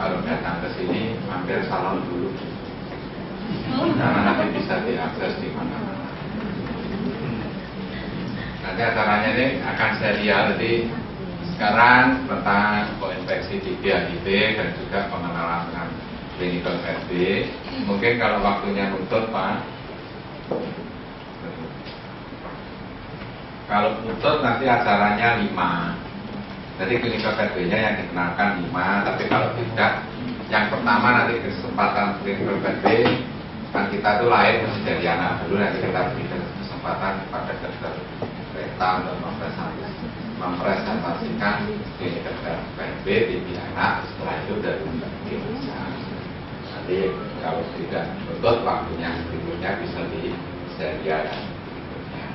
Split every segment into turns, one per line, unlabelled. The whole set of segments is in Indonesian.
kalau datang ke sini mampir salon dulu, karena nanti bisa diakses di mana-mana. Nanti acaranya ini akan serial, jadi sekarang tentang koinfeksi TB HIV dan juga pengenalan dengan clinical TB. Mungkin kalau waktunya nutup Pak, kalau nutup nanti acaranya 5. Jadi clinical TB-nya yang dikenalkan 5, tapi kalau tidak, yang pertama nanti kesempatan clinical TB kan kita tuh lahir masih dari anak dulu, nanti kita berikan kesempatan kepada dokter Reta untuk mempresentasikan clinical TB di anak, setelah itu dari Indonesia. Nanti kalau tidak nutup waktunya berikutnya bisa di serial berikutnya.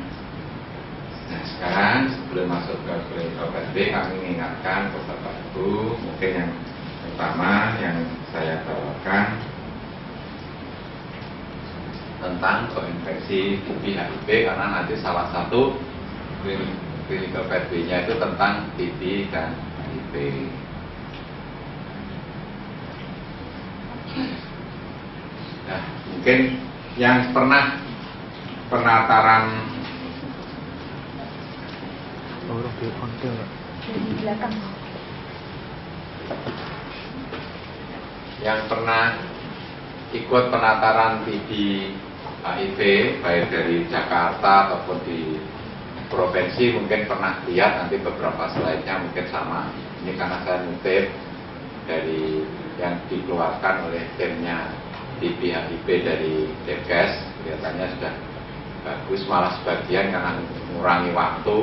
Nah sekarang sebelum masuk ke clinical TB, kami mengingatkan ke Bapak Ibu, mungkin yang pertama yang saya bawakan tentang koinfeksi TB HIV, karena nanti salah satu clinical TB-nya itu tentang TB dan HIV. Nah, mungkin yang pernah penataran yang pernah ikut penataran TB HIV baik dari Jakarta ataupun di provinsi mungkin pernah lihat, nanti beberapa slide-nya mungkin sama. Ini karena saya ngutip dari yang dikeluarkan oleh timnya TB HIV dari Depkes, kelihatannya sudah bagus, malah sebagian karena mengurangi waktu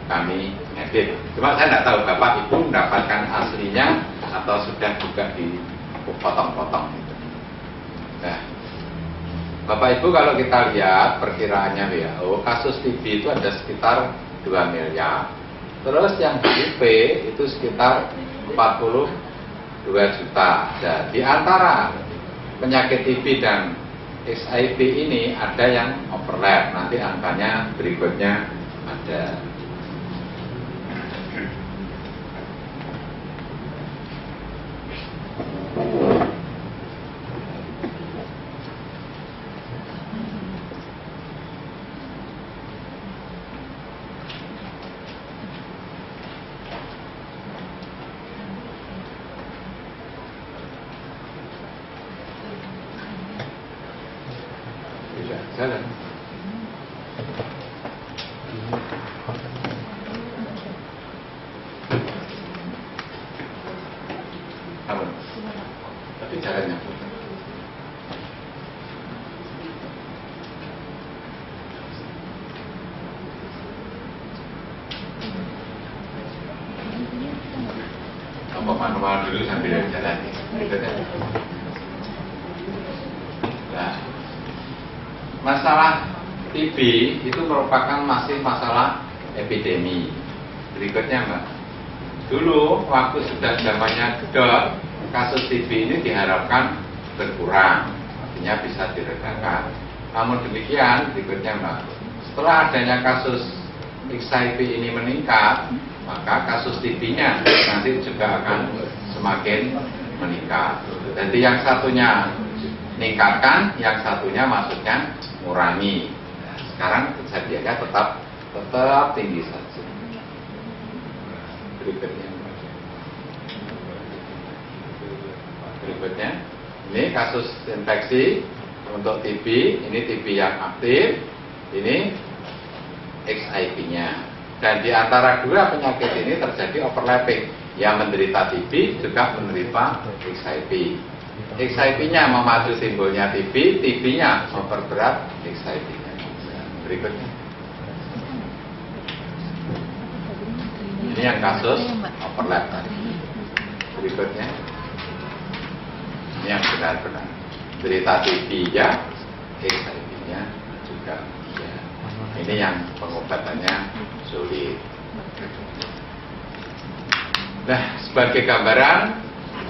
kami edit. Cuma saya tidak tahu Bapak Ibu mendapatkan aslinya atau sudah juga dipotong-potong. Nah, Bapak Ibu kalau kita lihat perkiraannya WHO, kasus TB itu ada sekitar 2 miliar. Terus yang HIV itu sekitar 42 juta. Nah, di antara penyakit TB dan HIV ini ada yang overlap. Nanti angkanya berikutnya ada. Jalan. Apa? Tapi jalannya. Apa manual dulu sambil jalan. Nah, masalah TB itu merupakan masih masalah epidemi. Berikutnya Mbak, dulu waktu sudah zamannya gedor, kasus TB ini diharapkan berkurang, artinya bisa diredakan. Namun demikian, berikutnya Mbak, setelah adanya kasus HIV ini meningkat, maka kasus TB-nya nanti juga akan semakin meningkat. Jadi yang satunya meningkatkan, yang satunya maksudnya mengurangi. Nah, sekarang kejadiannya tetap tinggi saja. Berikutnya, ini kasus infeksi untuk TB, ini TB yang aktif, ini HIV-nya. Dan di antara dua penyakit ini terjadi overlapping. Yang menderita TB juga menderita HIV. HIV-nya memacu simbolnya TB, TB-nya memperberat HIV-nya. Berikutnya. Ini yang kasus overlap tadi. Berikutnya. Ini yang benar-benar menderita TB-nya, HIV-nya juga. Ya. Ini yang pengobatannya sulit. Nah, sebagai gambaran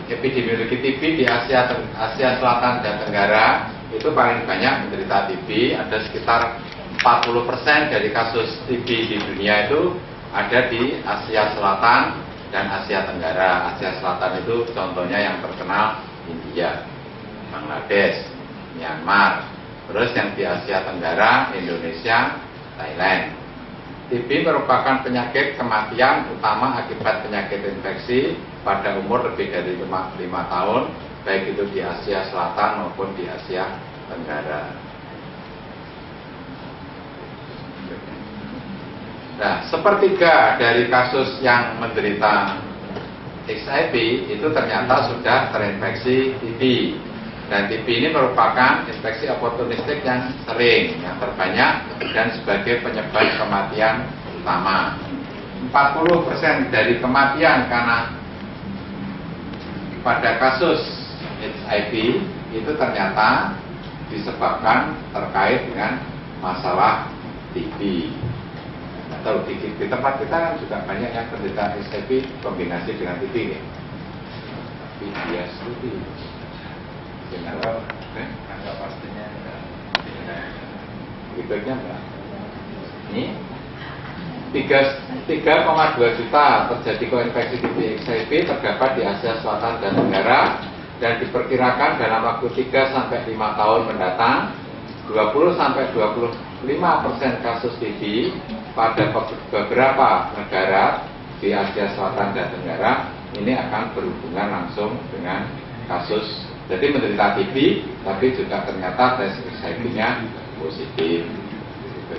epidemiologi TB di Asia Selatan dan Tenggara itu paling banyak menderita TB, ada sekitar 40% dari kasus TB di dunia itu ada di Asia Selatan dan Asia Tenggara. Asia Selatan itu contohnya yang terkenal India, Bangladesh, Myanmar. Terus yang di Asia Tenggara, Indonesia, Thailand. TB merupakan penyakit kematian utama akibat penyakit infeksi pada umur lebih dari 5 tahun, baik itu di Asia Selatan maupun di Asia Tenggara. Nah, sepertiga dari kasus yang menderita HIV itu ternyata sudah terinfeksi TB. Dan TB ini merupakan infeksi oportunistik yang sering, yang terbanyak, dan sebagai penyebab kematian utama. 40% dari kematian karena pada kasus HIV itu ternyata disebabkan terkait dengan masalah TB. Atau di tempat kita kan juga banyak yang penderita HIV kombinasi dengan TB ya. TB itu
Enggak pastinya
berikutnya enggak. Ini 3,2 juta terjadi koinfeksi TB HIV terdapat di Asia Selatan dan Tenggara, dan diperkirakan dalam waktu 3-5 tahun mendatang 20-25% kasus TB pada beberapa negara di Asia Selatan dan Tenggara ini akan berhubungan langsung dengan kasus. Jadi menderita TB, tapi juga ternyata tes HIV-nya positif.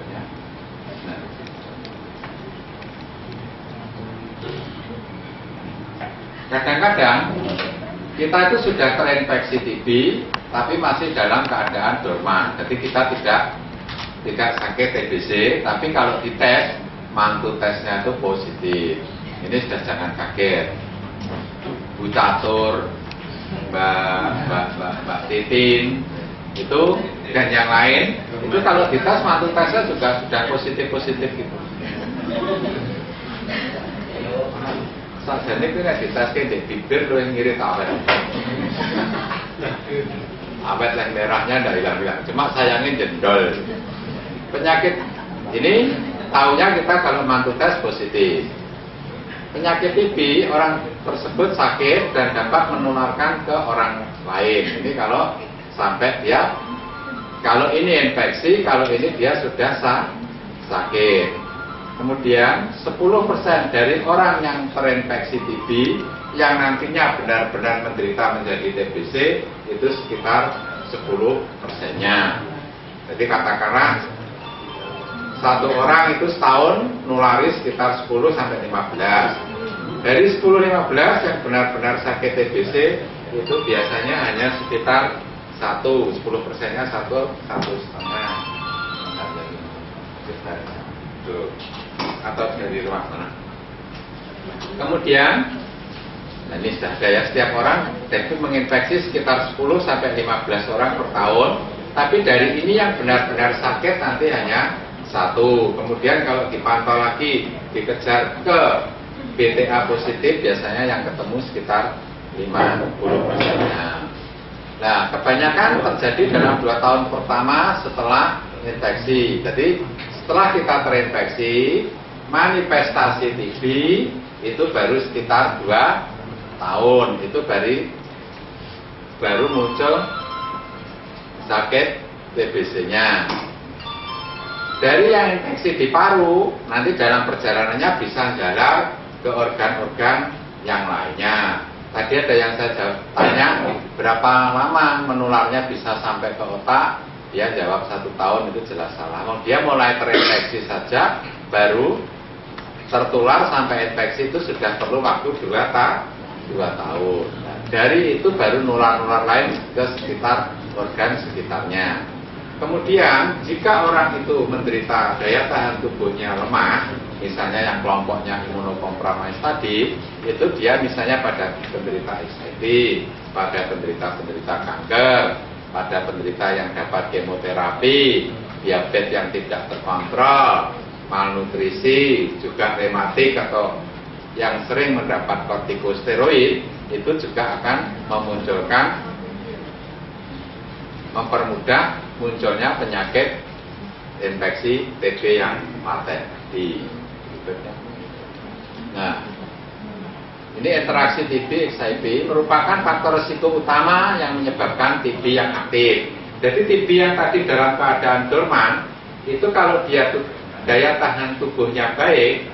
Nah. Kadang-kadang kita itu sudah terinfeksi TB, tapi masih dalam keadaan dorman. Jadi kita tidak sakit TBC, tapi kalau dites, mantu tesnya itu positif. Ini sudah jangan kaget. Bu Catur, Mbak Titin itu dan yang lain itu kalau dites mantu tesnya juga sudah positif gitu. Sajane kuwi nek diteske di bibir lu yang ngirit awet. Awet yang merahnya ndak hilang-hilang. Cuma sayangnya jendol. Penyakit ini taunya kita kalau mantu tes positif. Penyakit TB orang tersebut sakit dan dapat menularkan ke orang lain. Ini kalau sampai dia, kalau ini infeksi, kalau ini dia sudah sakit. Kemudian 10% dari orang yang terinfeksi TB yang nantinya benar-benar menderita menjadi TBC itu sekitar 10%-nya. Jadi katakanlah satu orang itu setahun nulari sekitar 10-15. Dari 10-15 yang benar-benar sakit TBC itu biasanya hanya sekitar 10%-nya 1,5. Atau dari ruang sana. Kemudian, nah ini sudah ada ya, setiap orang itu menginfeksi sekitar 10-15 orang per tahun. Tapi dari ini yang benar-benar sakit nanti hanya 1. Kemudian kalau dipantau lagi, dikejar ke BTA positif, biasanya yang ketemu sekitar 50%-nya. Nah, kebanyakan terjadi dalam 2 tahun pertama setelah infeksi. Jadi, setelah kita terinfeksi, manifestasi TB itu baru sekitar 2 tahun. Itu baru muncul sakit TBC-nya. Dari yang infeksi di paru, nanti dalam perjalanannya bisa jalan ke organ-organ yang lainnya. Tadi ada yang saya tanya, berapa lama menularnya bisa sampai ke otak? Dia jawab 1 tahun, itu jelas salah. Dia mulai terinfeksi saja, baru tertular sampai infeksi itu sudah perlu waktu 2 tahun. Nah, dari itu baru nular-nular lain ke sekitar organ sekitarnya. Kemudian jika orang itu menderita daya tahan tubuhnya lemah, misalnya yang kelompoknya imunokompromis tadi, itu dia misalnya pada penderita HIV, pada penderita kanker, pada penderita yang dapat kemoterapi, diabetes yang tidak terkontrol, malnutrisi, juga rematik atau yang sering mendapat kortikosteroid, itu juga akan mempermudah munculnya penyakit infeksi TB yang laten di berikutnya. Nah, Ini interaksi TB XIV merupakan faktor risiko utama yang menyebabkan TB yang aktif. Jadi TB yang tadi dalam keadaan dorman itu kalau dia daya tahan tubuhnya baik,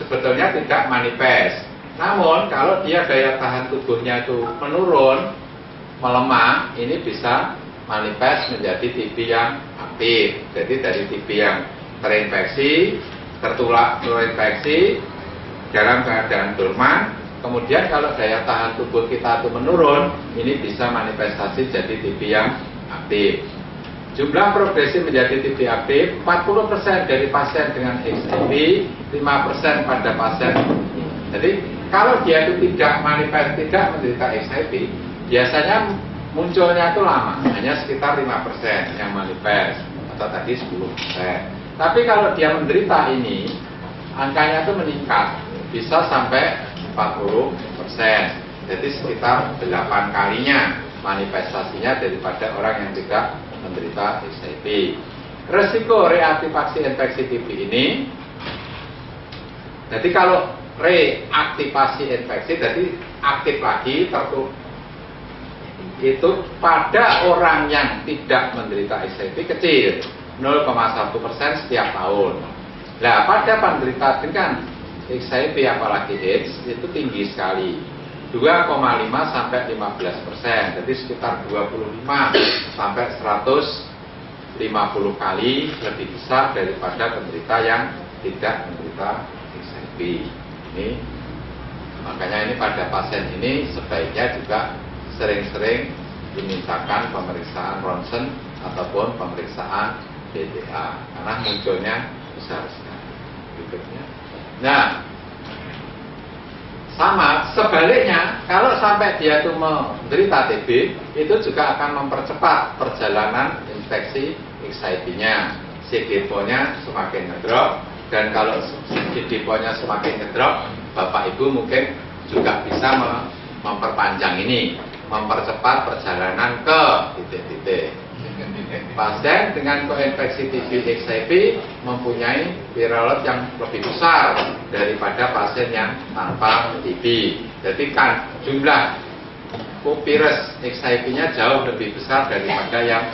sebetulnya tidak manifest. Namun kalau dia daya tahan tubuhnya itu menurun, melemah, ini bisa manifest menjadi TB yang aktif. Jadi dari TB yang terinfeksi, terinfeksi dalam keadaan dorman, kemudian kalau daya tahan tubuh kita itu menurun, ini bisa manifestasi jadi TB yang aktif. Jumlah progresif menjadi TB aktif 40% dari pasien dengan XIV, 5% pada pasien. Jadi kalau dia itu tidak manifest, tidak menderita XIV, biasanya munculnya itu lama, hanya sekitar 5% yang manifest, atau tadi 10%. Tapi kalau dia menderita ini, angkanya itu meningkat, bisa sampai 40%. Jadi sekitar 8 kalinya manifestasinya daripada orang yang tidak menderita XIV. Resiko reaktivasi infeksi TB ini, jadi kalau reaktivasi infeksi, jadi aktif lagi itu pada orang yang tidak menderita XIV kecil, 0,1% setiap tahun. Nah, pada penderita dengan XIV apalagi AIDS itu tinggi sekali, 2,5 sampai 15%. Jadi sekitar 25 sampai 150 kali lebih besar daripada penderita yang tidak menderita XIV. Ini makanya ini pada pasien ini sebaiknya juga sering-sering dimintakan pemeriksaan ronsen ataupun pemeriksaan BDA karena munculnya besar sekali. Berikutnya. Nah, sama sebaliknya kalau sampai dia itu menderita TB, itu juga akan mempercepat perjalanan infeksi XIV-nya. CD4-nya semakin ngedrop, dan kalau CD4-nya semakin ngedrop, Bapak Ibu mungkin juga bisa memperpanjang ini, mempercepat perjalanan ke titik-titik. Pasien dengan koinfeksi TB XIV mempunyai viral load yang lebih besar daripada pasien yang tanpa TB. Jadi kan jumlah virus XIV-nya jauh lebih besar daripada yang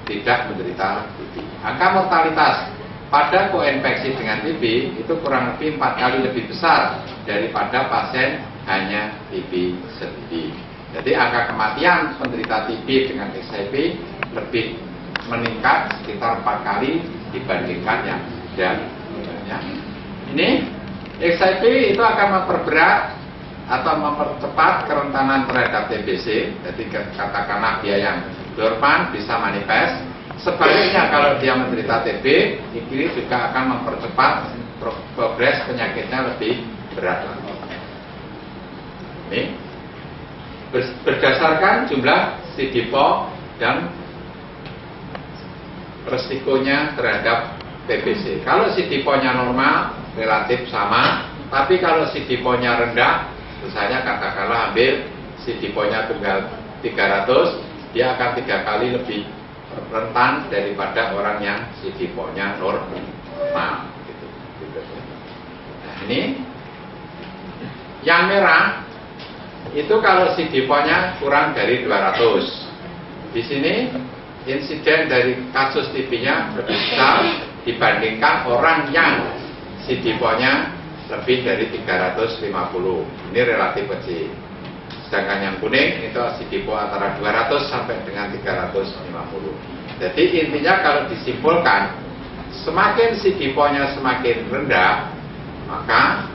tidak menderita TB. Angka mortalitas pada koinfeksi dengan TB itu kurang lebih 4 kali lebih besar daripada pasien hanya TB sendiri. Jadi angka kematian penderita TB dengan XIV lebih meningkat sekitar 4 kali dibandingkan yang tidak. Ini XIV itu akan memperberat atau mempercepat kerentanan terhadap TBC. Jadi katakanlah dia yang dorman bisa manifest. Sebaliknya kalau dia menderita TB, ini juga akan mempercepat progres penyakitnya lebih berat lagi. Ini berdasarkan jumlah CD4 dan resikonya terhadap TBC. Kalau CD4-nya normal, relatif sama. Tapi kalau CD4-nya rendah, misalnya katakanlah ambil CD4-nya tunggal 300, dia akan 3 kali lebih rentan daripada orang yang CD4-nya normal. Gitu. Nah, ini yang merah itu kalau CD4-nya kurang dari 200. Di sini insiden dari kasus TB-nya lebih besar dibandingkan orang yang CD4-nya lebih dari 350. Ini relatif kecil. Sedangkan yang kuning itu CD4 antara 200 sampai dengan 350. Jadi intinya kalau disimpulkan, semakin CD4-nya semakin rendah, maka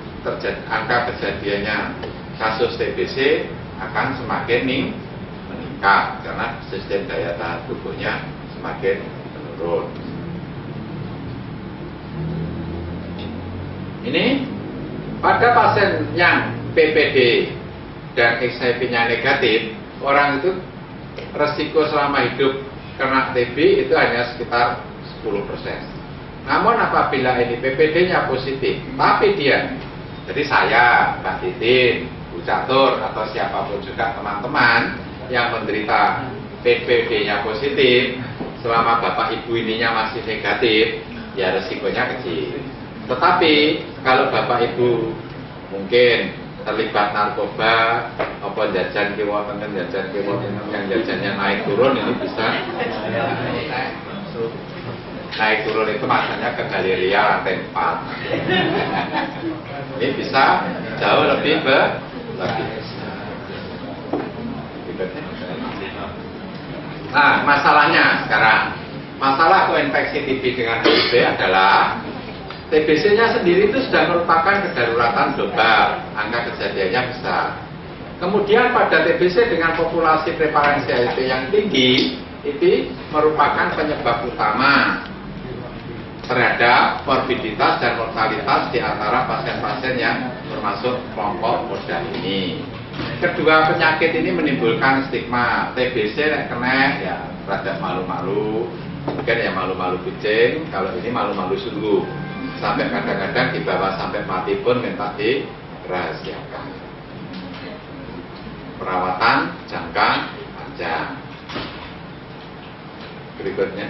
angka kejadiannya kasus TBC akan semakin meningkat karena sistem daya tahan tubuhnya semakin menurun. Ini pada pasien yang PPD dan XIV-nya negatif, orang itu resiko selama hidup kena TB itu hanya sekitar 10%. Namun apabila ini PPD-nya positif, tapi dia, jadi saya, Mbak Titin, Bu Catur, atau siapapun juga teman-teman yang menderita PPD-nya positif, selama Bapak Ibu ininya masih negatif, ya resikonya kecil. Tetapi kalau Bapak Ibu mungkin terlibat narkoba, apa jajan kiwa tengah, jajan kiwa tengah, yang jajannya naik turun ini bisa naik turun itu makanya ke Galeria lantai 4. Ini bisa jauh lebih Nah, masalahnya sekarang, masalah koinfeksi TB dengan HIV adalah TBC-nya sendiri itu sudah merupakan kedaruratan global, angka kejadiannya besar. Kemudian pada TBC dengan populasi prevalensi HIV yang tinggi, itu merupakan penyebab utama terhadap morbiditas dan mortalitas di antara pasien-pasien yang termasuk kelompok muda ini. Kedua, penyakit ini menimbulkan stigma. TBC kena ya rada malu-malu, mungkin ya malu-malu kucing. Kalau ini malu-malu sungguh, sampai kadang-kadang dibawa sampai mati pun minta dirahasiakan. Perawatan jangka panjang. Berikutnya,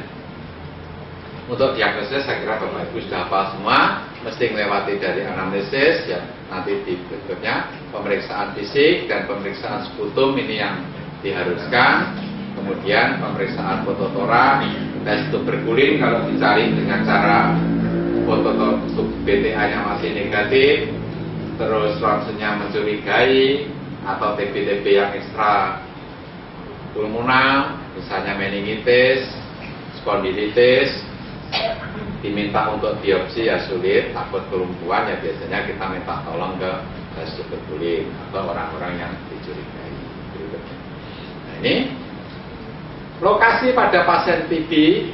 untuk diagnosis saya kira Bapak Ibu sudah hafal semua, mesti melewati dari anamnesis ya, nanti di berikutnya pemeriksaan fisik dan pemeriksaan sputum ini yang diharuskan, kemudian pemeriksaan fototora, tes tuberkulin kalau dicari dengan cara foto BTA-nya masih negatif, terus ronsennya mencurigai atau TB-TB yang ekstra pulmonal, misalnya meningitis, spondilitis, diminta untuk biopsi ya sulit, takut kelumpuhan ya biasanya kita minta tolong ke tes tuberkulin atau orang-orang yang dicurigai. Nah, ini lokasi pada pasien TB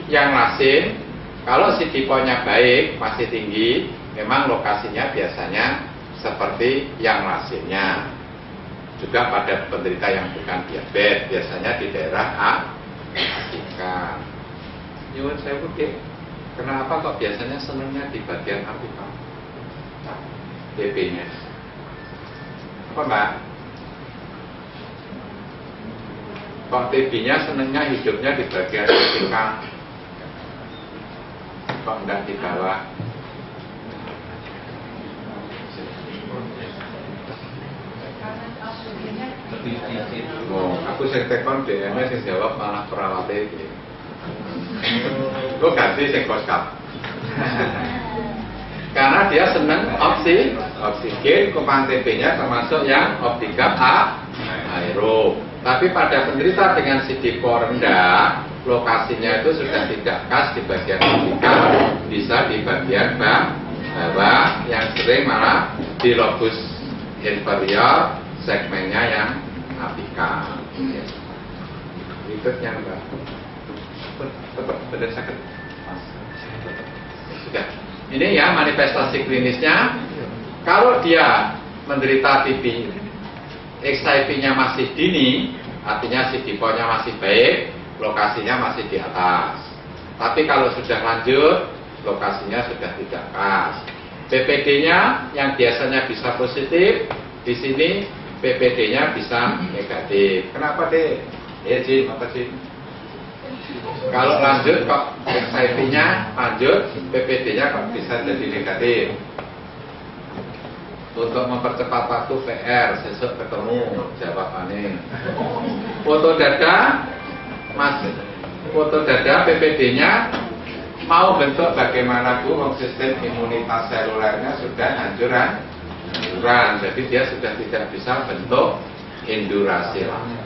yang lasin, kalau CD4-nya baik, masih tinggi, memang lokasinya biasanya seperti yang lasinnya. Juga pada penderita yang bukan diabetes, biasanya di daerah apikal. Nyuwun saya putih. Kenapa kok biasanya senangnya di bagian apikal? TB-nya. Apa Mbak? Kok TB-nya senangnya hidupnya di bagian apikal? Kok enggak di bawah? Oh, aku sing tekon DM-nya sing jawab malah perawatnya iki. Gue ganti sing koskap. Karena dia seneng oksigen, kuman TB-nya termasuk yang optika aerob. Tapi pada penderita dengan CD4 rendah, lokasinya itu sudah tidak khas di bagian optika, bisa di bagian bawah, yang sering malah di lobus inferior, segmennya yang apikal. Berikutnya Mbak. Benar sakit. Sudah. Ini ya manifestasi klinisnya. Kalau dia menderita TB, HIV-nya masih dini, artinya CD4-nya masih baik, lokasinya masih di atas. Tapi kalau sudah lanjut, lokasinya sudah tidak khas. PPD-nya yang biasanya bisa positif, di sini PPD-nya bisa negatif. Kenapa deh? Ya Jin, apa sih? Kalau lanjut kok HIV-nya lanjut, PPD-nya kok bisa jadi negatif. Untuk mempercepat waktu PR, besok ketemu jawabannya. Foto dada, foto dada PPD-nya mau bentuk bagaimana Bu? Sistem imunitas selulernya sudah hancuran, jadi dia sudah tidak bisa bentuk indurasi lagi.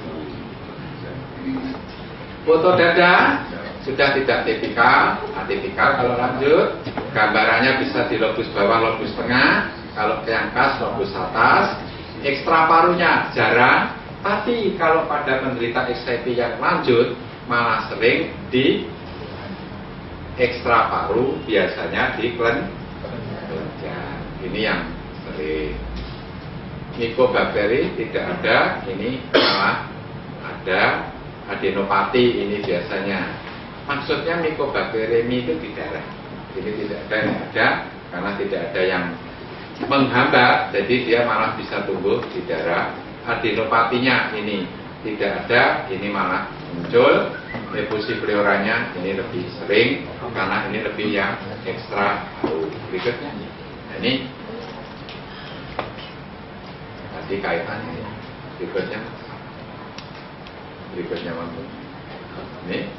Foto dada sudah tidak tipikal, atipikal kalau lanjut. Gambarannya bisa di lobus bawah, lobus tengah. Kalau yang khas lobus atas. Ekstra parunya jarang. Tapi kalau pada penderita HIV yang lanjut, malah sering di ekstra paru, biasanya di kelenjar. Ini yang sering. Mycobacteri tidak ada, ini malah ada. Adenopati ini biasanya. Maksudnya mycobacteriemi itu di darah. Ini tidak ada karena tidak ada yang menghambat, jadi dia malah bisa tumbuh di darah. Adenopatinya ini tidak ada, ini malah muncul. Efusi pleuranya ini lebih sering karena ini lebih yang ekstra. Berikutnya, nah, ini Jadi kaitannya ya. Berikutnya mampu. Ini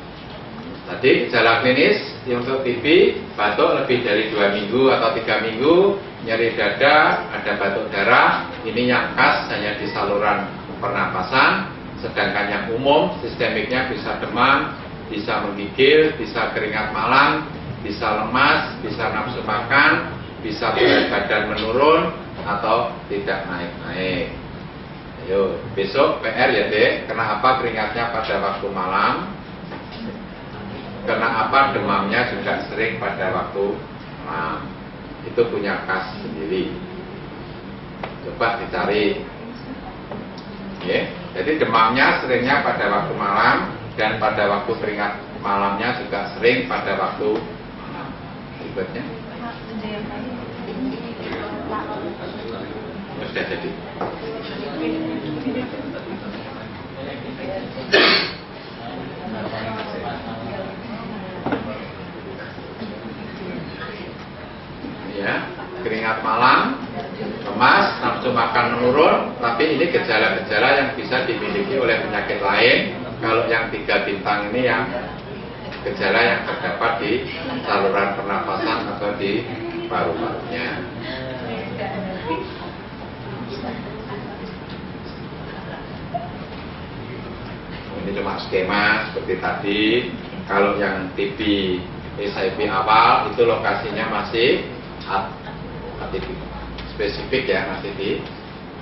tadi gejala klinis untuk TB, batuk lebih dari 2 minggu atau 3 minggu, nyeri dada, ada batuk darah. Ini yang khas hanya di saluran pernapasan. Sedangkan yang umum, sistemiknya bisa demam, bisa menggigil, bisa keringat malam, bisa lemas, bisa nafsu makan, bisa berat badan menurun atau tidak naik-naik. Ayo, besok PR ya Dek, kenapa keringatnya pada waktu malam, kenapa demamnya juga sering pada waktu malam. Itu punya khas sendiri. Coba dicari. Ya, jadi demamnya seringnya pada waktu malam, dan pada waktu keringat malamnya juga sering pada waktu malam. Berikutnya. Sudah jadi. Ya, keringat malam, lemas, nafsu makan menurun, tapi ini gejala-gejala yang bisa dimiliki oleh penyakit lain. Kalau yang 3 bintang ini yang gejala yang terdapat di saluran pernapasan atau di paru-parunya. Ini cuma skema seperti tadi. Kalau yang TB SIP awal itu lokasinya masih spesifik ya, masih di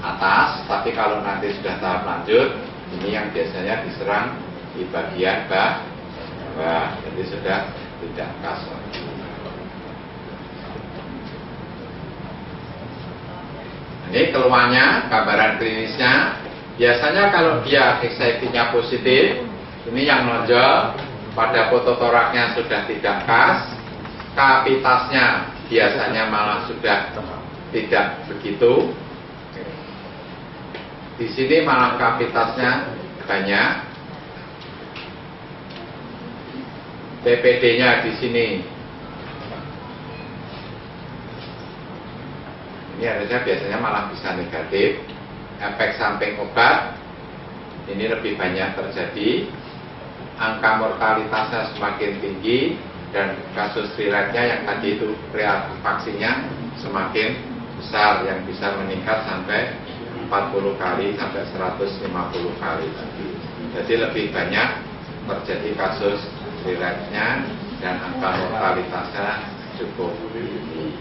atas. Tapi kalau nanti sudah tahap lanjut, ini yang biasanya diserang di bagian bawah, jadi sudah tidak khas lagi. Ini keluhannya, gambaran klinisnya. Biasanya kalau dia XIV-nya positif, ini yang nonjol, pada fototoraknya sudah tidak khas, kavitasnya biasanya malah sudah tidak begitu. Di sini malah kavitasnya banyak. PPD-nya di sini. Ini harusnya biasanya malah bisa negatif. Efek samping obat ini lebih banyak terjadi. Angka mortalitasnya semakin tinggi, dan kasus relapse-nya yang tadi itu reaktif vaksinnya semakin besar, yang bisa meningkat sampai 40 kali sampai 150 kali tadi. Jadi lebih banyak terjadi kasus relapse-nya, dan angka mortalitasnya cukup tinggi.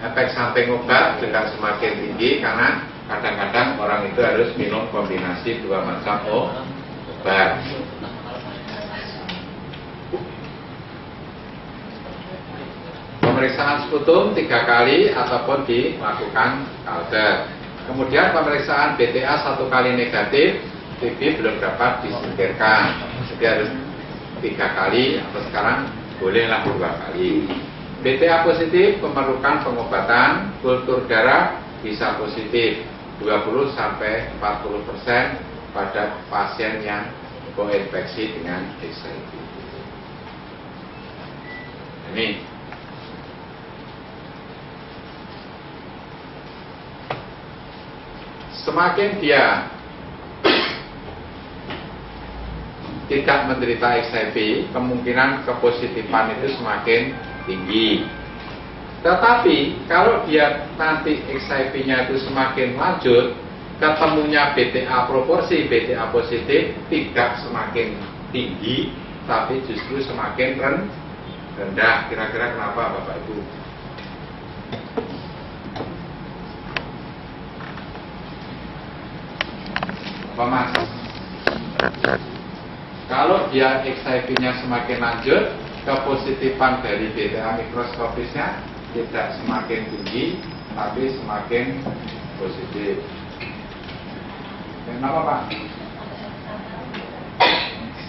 Efek samping obat juga semakin tinggi karena kadang-kadang orang itu harus minum kombinasi 2 macam obat. Pemeriksaan sputum 3 kali ataupun dilakukan culture. Kemudian pemeriksaan BTA 1 kali negatif, TB belum dapat disingkirkan. Jadi harus 3 kali, atau sekarang bolehlah 2 kali. BTA positif memerlukan pengobatan. Kultur darah bisa positif 20-40% pada pasien yang koinfeksi dengan HIV. Ini semakin dia tidak menderita HIV, kemungkinan kepositifan itu semakin tinggi. Tetapi kalau dia nanti HIV-nya itu semakin lanjut, ketemunya BTA proporsi BTA positif tidak semakin tinggi, tapi justru semakin rendah. Kira-kira kenapa Bapak Ibu? Mas, kalau dia HIV-nya semakin lanjut, kepositifan dari BTA mikroskopisnya tidak semakin tinggi, tapi semakin positif. Kenapa Pak?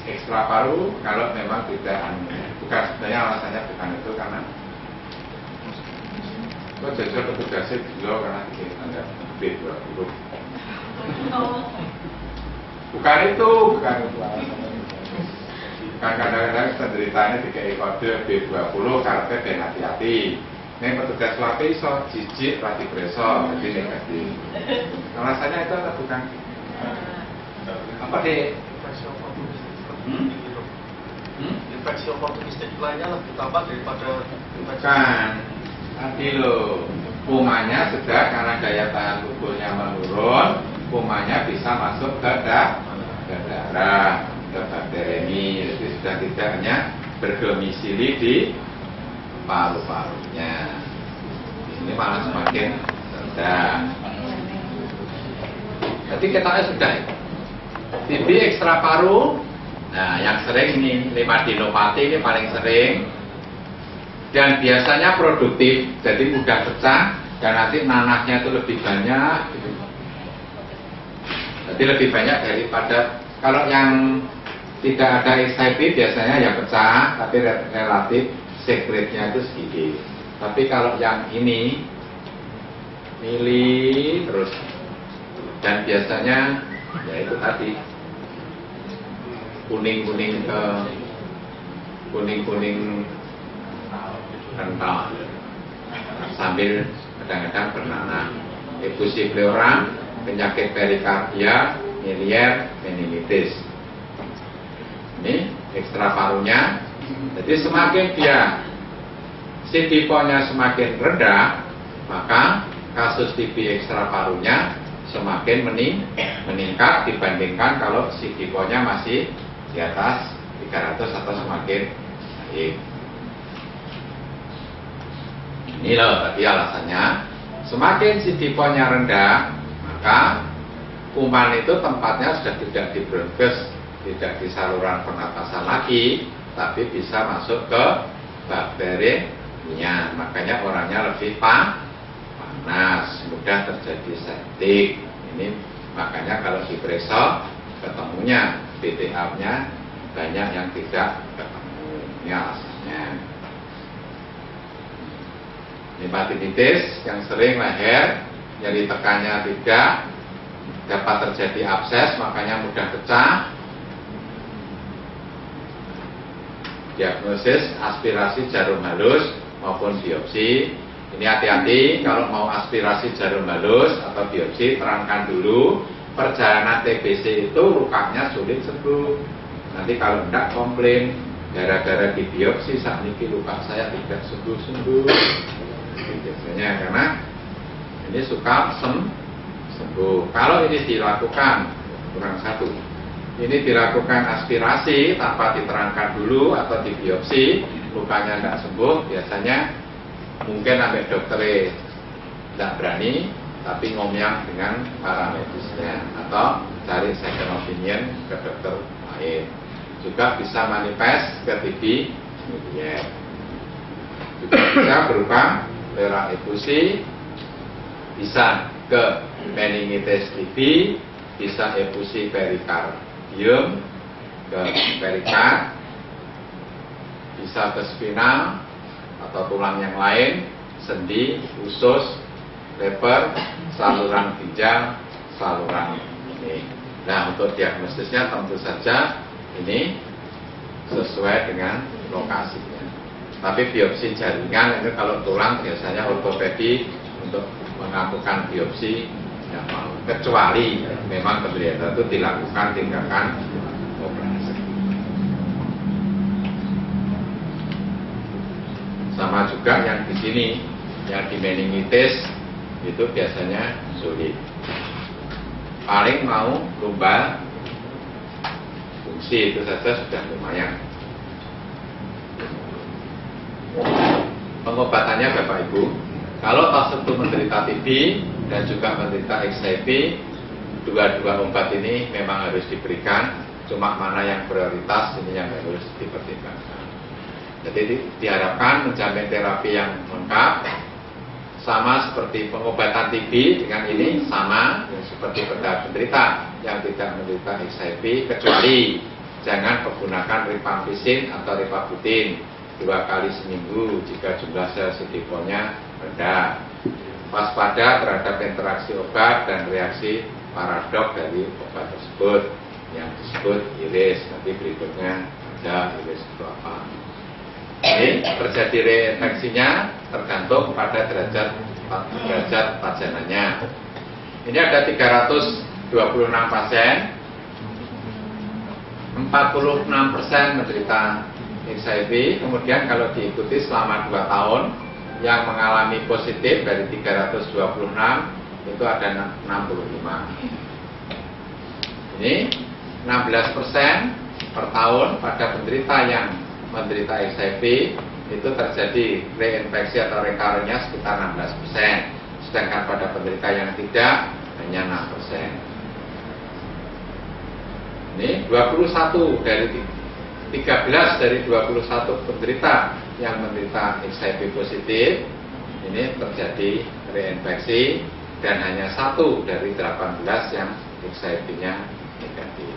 Ekstra paru kalau memang tidak, bukan sebenarnya alasannya bukan itu, karena kok jajal petugasnya dulu karena dianggap B20. Bukan itu. Kan kadang-kadang penderitanya dikasih kode B20 karena ben hati-hati. Nek petugas swab iso jijik ra dipreso jadi negatif. Alasannya itu apa bukan? Apa deh?
Infeksi oportunistik lainnya lebih tambah daripada infeksi.
Bukan. Tadi lo kumannya sedang karena daya tahan tubuhnya menurun, kumannya bisa masuk ke darah, ke bakteri ini. Jadi sudah tidak hanya berdomisili di paru-parunya. Ini malah semakin rendah. Jadi ketoknya sudah TB ekstra paru. Nah, yang sering ini limfadinopati ini paling sering dan biasanya produktif, jadi mudah pecah dan nanti nanahnya itu lebih banyak. Jadi lebih banyak daripada kalau yang tidak ada XIV biasanya yang pecah, tapi relatif sekretnya itu sedikit. Tapi kalau yang ini mili terus dan biasanya ya itu tadi kuning-kuning ke kuning-kuning kental sambil kadang-kadang bernanah. Efusi pleura, penyakit perikardia, miliar, meningitis. Ini ekstra parunya. Jadi semakin dia CD4-nya semakin rendah, maka kasus TB ekstra parunya semakin meningkat dibandingkan kalau CD4-nya masih di atas 300 atau semakin baik. Ini loh tadi alasannya. Semakin CD4-nya rendah, maka kuman itu tempatnya sudah tidak di bronkes, tidak di saluran pernapasan lagi, tapi bisa masuk ke bakterinya. Makanya orangnya lebih panas, mudah terjadi septik. Ini makanya kalau diperiksa ketemunya BTA-nya banyak yang tidak ketemu. Ini alasannya. Hepatitis yang sering leher, nyeri tekannya tidak, dapat terjadi abses, makanya mudah pecah. Diagnosis aspirasi jarum halus maupun biopsi. Ini hati-hati kalau mau aspirasi jarum halus atau biopsi, terangkan dulu perjalanan TBC itu lukanya sulit sembuh. Nanti kalau tidak komplain gara-gara di biopsi saat ini luka saya tidak sembuh-sembuh. Biasanya karena ini suka sembuh. Kalau ini dilakukan kurang satu, ini dilakukan aspirasi tanpa diterangkan dulu atau di biopsi, lukanya tidak sembuh, biasanya mungkin sampai dokter tidak berani, tapi ngomong dengan para medisnya atau cari second opinion ke dokter lain. Juga bisa manifest ke TB miliar. Juga bisa berupa pleura efusi, bisa ke meningitis TB, bisa efusi perikardium ke perikard, bisa ke spinal atau tulang yang lain, sendi, usus, lever, saluran ginjal, saluran ini. Nah, untuk diagnosisnya tentu saja ini sesuai dengan lokasinya. Tapi biopsi jaringan itu kalau tulang biasanya ortopedi untuk melakukan biopsi tidak mau, kecuali memang terlihat itu dilakukan tindakan operasi. Sama juga yang di sini, yang di meningitis itu biasanya sulit. Paling mau lumba fungsi itu saja sudah lumayan. Pengobatannya Bapak Ibu, kalau tersebut menderita TB dan juga menderita XIV, dua-dua obat ini memang harus diberikan. Cuma mana yang prioritas ini yang harus dipertimbangkan. Jadi diharapkan menjamin terapi yang lengkap, sama seperti pengobatan TB dengan ini sama seperti pada penderita yang tidak menderita XIV, kecuali jangan menggunakan rifampicin atau rifabutin 2 kali seminggu jika jumlah sel CD4-nya rendah. Waspada terhadap interaksi obat dan reaksi paradok dari obat tersebut yang disebut iris. Nanti berikutnya ada iris itu apa. Ini terjadi reinfeksinya tergantung pada derajat pajanannya. Ini ada 326 pasien, 46% menderita HIV. Kemudian kalau diikuti selama 2 tahun, yang mengalami positif dari 326 itu ada 65. Ini 16% per tahun pada penderita yang menderita HIV itu terjadi reinfeksi atau recurrence sekitar 16%, sedangkan pada penderita yang tidak hanya 6%. Ini 21 dari 13 dari 21 penderita yang menderita HIV positif ini terjadi reinfeksi, dan hanya 1 dari 18 yang HIV-nya negatif.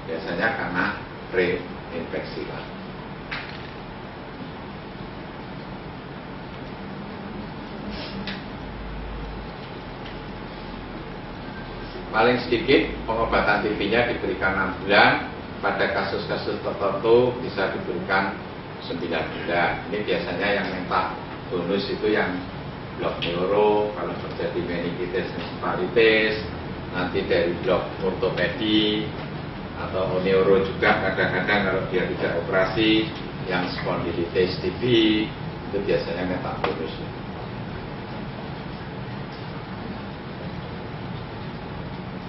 Biasanya karena reinfeksi lah. Paling sedikit pengobatan TB-nya diberikan 6 bulan, pada kasus-kasus tertentu bisa diberikan 9 bulan. Ini biasanya yang minta bonus itu yang blok neuro, kalau terjadi meningitis encephalitis, nanti dari blok ortopedi, atau neuro juga kadang-kadang kalau dia tidak operasi, yang spondilitis TB itu biasanya minta bonus.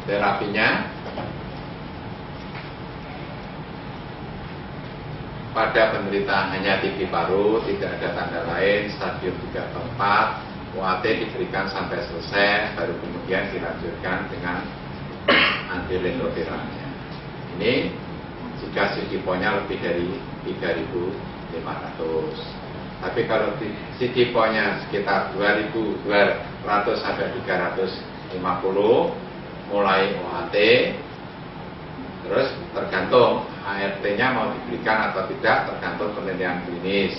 Terapinya pada penderita hanya TB paru, tidak ada tanda lain, stadium 3 atau 4, UAT diberikan sampai selesai, baru kemudian dilanjutkan dengan antiretroviralnya. Ini jika CD4-nya lebih dari 3.500. Tapi kalau CD4-nya sekitar 2.200 sampai 350, mulai OAT, terus tergantung ART-nya mau diberikan atau tidak, tergantung penelitian klinis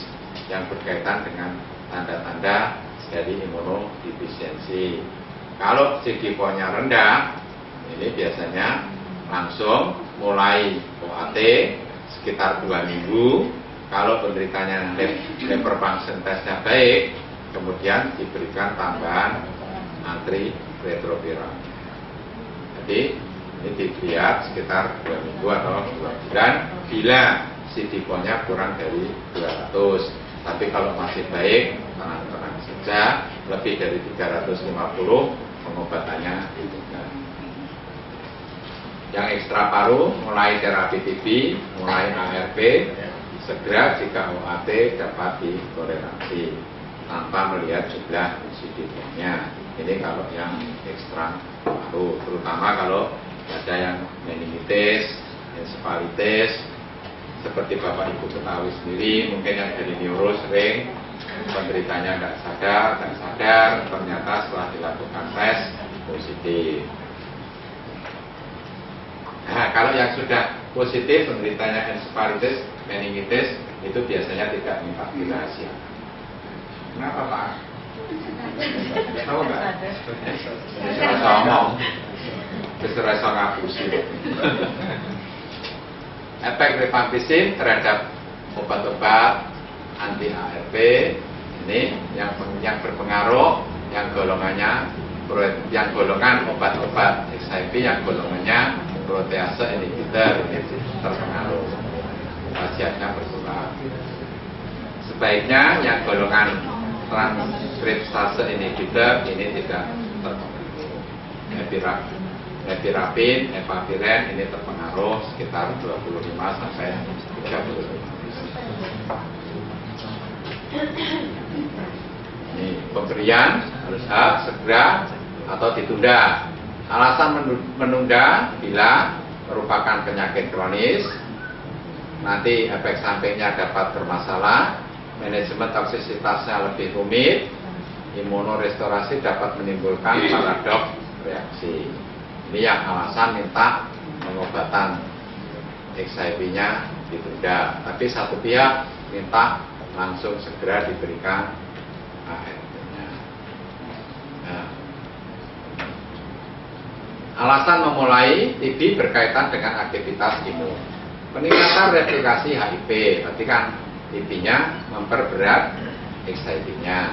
yang berkaitan dengan tanda-tanda dari imunodefisiensi. Kalau CD4-nya rendah, ini biasanya langsung mulai OAT sekitar 2 minggu. Kalau penderitanya liver function testnya baik, kemudian diberikan tambahan antiretroviral. Jadi ini dilihat sekitar 2 minggu atau 2 bulan bila CD4-nya kurang dari 200. Tapi kalau masih baik, tenang-tenang saja, lebih dari 350 pengobatannya ditunda. Yang ekstra paru mulai terapi TB, mulai ARP, segera jika OAT dapat ditoleransi tanpa melihat jumlah CD4-nya. Ini kalau yang ekstra paru, terutama kalau ada yang meningitis, encephalitis, seperti Bapak Ibu ketahui sendiri, mungkin yang dari neuro sering penderitanya tidak sadar, ternyata setelah dilakukan tes positif. Nah, kalau yang sudah positif penderitanya encephalitis, meningitis, itu biasanya tidak minta dirahasiakan. Kenapa Pak? Tahu nggak? Serasa ngomong, serasa ngapusi. Efek rifampicin terhadap obat-obat anti ARV ini yang berpengaruh, yang golongan obat-obat HIV yang golongannya protease inhibitor ini terpengaruh, khasiatnya berkurang. Sebaiknya yang golongan transkriptase inhibitor ini tidak terpengaruh. Epirapin, epaviren ini terpengaruh sekitar 25 sampai 35%. Ini pemberian harus segera atau ditunda. Alasan menunda bila merupakan penyakit kronis, nanti efek sampingnya dapat bermasalah, manajemen toksisitasnya lebih rumit, imunorestorasi dapat menimbulkan paradoks reaksi. Ini yang alasan minta pengobatan HIV-nya ditunda. Tapi satu pihak minta langsung segera diberikan ARV-nya. Nah, alasan memulai TB berkaitan dengan aktivitas imun. Peningkatan replikasi HIV, berarti kan TB-nya memperberat HIV-nya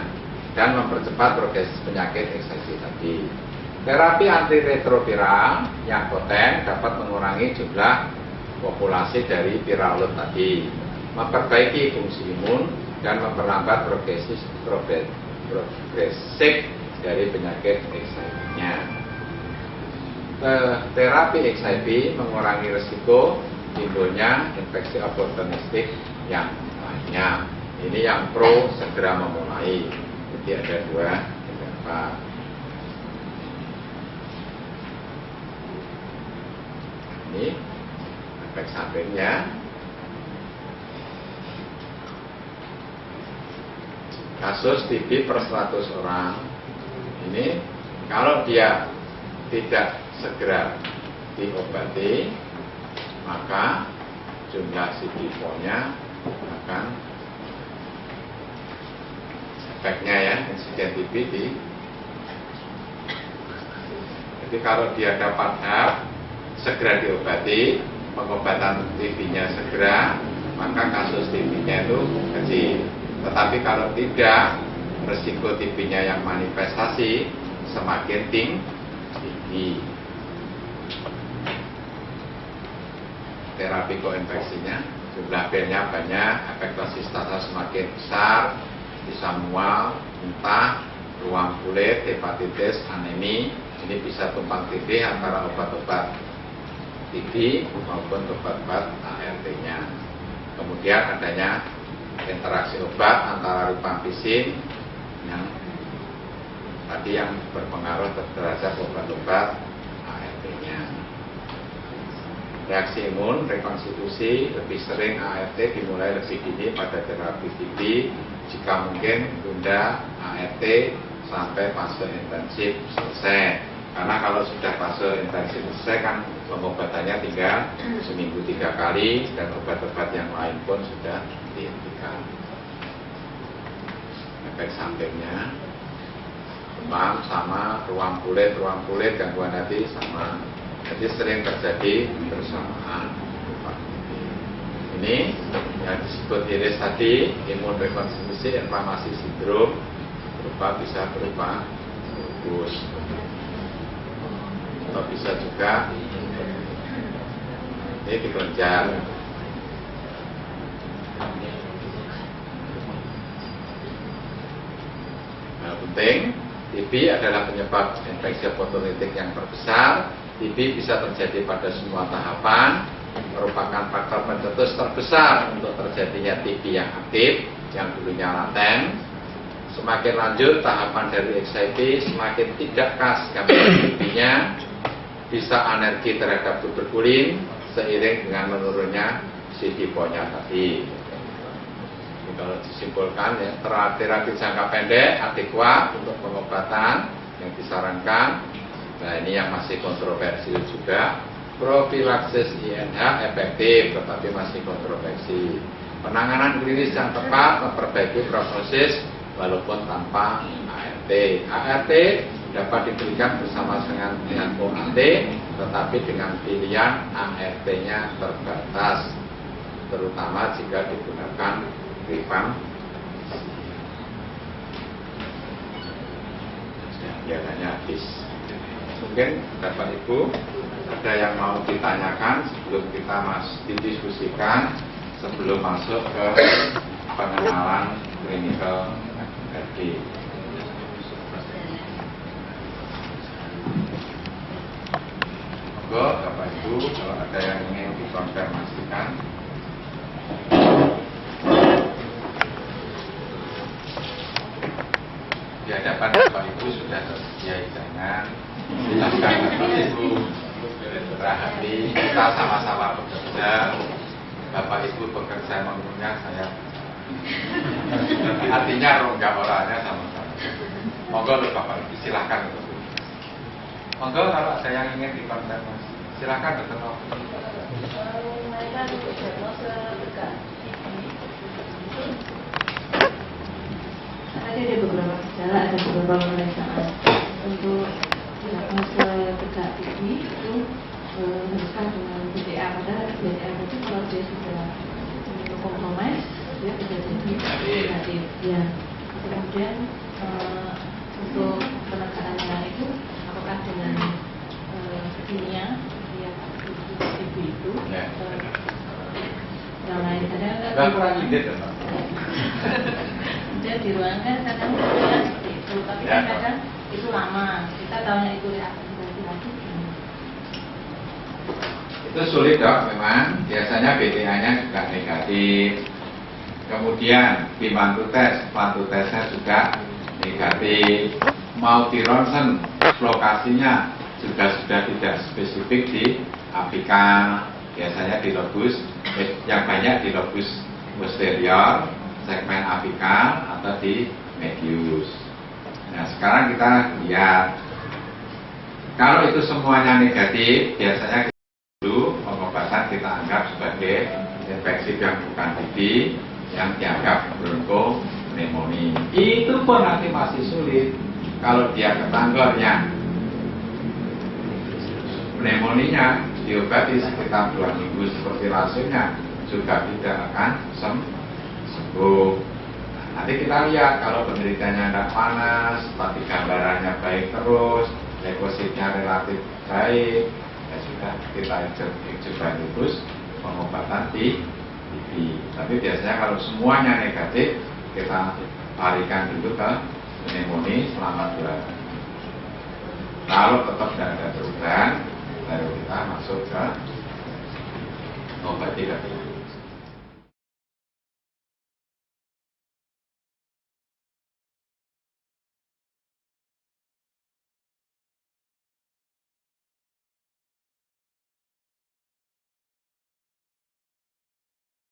dan mempercepat progres penyakit HIV tadi. Terapi antiretroviral yang poten dapat mengurangi jumlah populasi dari viral load tadi, memperbaiki fungsi imun dan memperlambat progresif dari penyakit HIV-nya. Terapi HIV mengurangi risiko timbulnya infeksi oportunistik yang lainnya. Ini yang pro segera memulai. Jadi ada dua pendapat. Ini efek sampingnya. Kasus TB per 100 orang ini kalau dia tidak segera diobati, maka jumlah CD4-nya akan efeknya ya, insiden TB jadi kalau dia dapat segera diobati, pengobatan TB-nya segera, maka kasus TB-nya itu kecil. Tetapi kalau tidak, resiko TB-nya yang manifestasi semakin tinggi. Terapi koinfeksinya, jumlah B-nya banyak, efek tosistaza semakin besar, bisa mual, muntah, ruam kulit, hepatitis, anemi. Ini bisa tumpang tindih antara obat-obat TB maupun obat-obat ART-nya. Kemudian adanya interaksi obat antara rifampicin yang tadi yang berpengaruh terhadap obat-obat ART-nya. Reaksi imun, rekonstitusi lebih sering ART dimulai lebih dini pada terapi TB jika mungkin tunda ART sampai fase intensif selesai. Karena kalau sudah fase intensif selesai kan pengobatannya tinggal seminggu 3 kali dan obat-obat yang lain pun sudah dihentikan. Efek sampingnya demam sama, ruam kulit gangguan hati sama. Jadi sering terjadi bersamaan. Ini yang disebut iris tadi, imun rekonstitusi inflamasi sindrom bisa berupa lupus. Atau bisa juga ini digonjal. Nah, penting, TB adalah penyebab infeksi oportunitik yang terbesar. TB bisa terjadi pada semua tahapan, merupakan faktor pencetus terbesar untuk terjadinya TB yang aktif, yang dulunya laten. Semakin lanjut tahapan dari HIV, semakin tidak khas gambaran TB-nya, bisa alergi terhadap tuberkulin seiring dengan menurunnya CD4-nya tadi. Jadi kalau disimpulkan ya, terapi jangka pendek adekuat untuk pengobatan yang disarankan. Nah ini yang masih kontroversial juga. Profilaksis INH efektif tetapi masih kontroversi. Penanganan klinis yang tepat memperbaiki prognosis walaupun tanpa ART. ART dapat diberikan bersama dengan OAT, tetapi dengan pilihan ART-nya terbatas, terutama jika digunakan rifampicin. Biasanya habis. Mungkin Bapak Ibu ada yang mau ditanyakan sebelum kita didiskusikan, sebelum masuk ke pengenalan klinikal RD. Monggo Bapak Ibu kalau ada yang ingin dikonfirmasikan. Di hadapan Bapak Ibu sudah tersedia hidangan. Silakan Bapak Ibu berhati, kita sama-sama bekerja. Bapak Ibu bekerja mengunyah, saya artinya rongga orangnya sama-sama. Monggo Bapak Ibu silakan. Monggo kalau ada yang ingin dikonfirmasi, silakan Dr. Novi.
Mereka untuk diagnosa dekat tadi ada beberapa gejala, ada beberapa pemeriksaan untuk diagnosa dekat ini itu haruskan dengan BDA. Padahal BDA itu kalau dia sudah minum kompromis, dia bisa jadi negatif. Ya. Kemudian untuk penekanannya itu, apakah dengan kimia yang ibu itu yang lain kadang
Nggak kurang ide dong.
kemudian di ruangan kan kadang seperti itu, tapi kan kadang itu lama, kita tahunya itu reaktivasi lagi.
Itu sulit dok, memang biasanya BTA-nya juga negatif. Kemudian di mantu tesnya juga negatif. Mau di ronsen, lokasinya juga sudah tidak spesifik di apikal, biasanya di lobus, yang banyak di lobus posterior, segmen apikal atau di medius. Nah sekarang kita lihat, kalau itu semuanya negatif, biasanya dulu pengobatan kita anggap sebagai infeksi yang bukan TB, yang dianggap bronchopneumonia. Itu pun nanti masih sulit kalau dia ketanggornya pneumonia diobati sekitar 2 minggu seperti rasanya juga tidak akan sembuh. Nanti kita lihat kalau penderitanya tidak panas, tapi gambarannya baik terus, leukositnya relatif baik, ya sudah kita coba terus pengobatan di TB. Tapi biasanya kalau semuanya negatif, kita larikan dulu ke pneumonia selama 2 hari. Kalau tetap tidak ada perubahan, baru kita masuk ke obat tidak.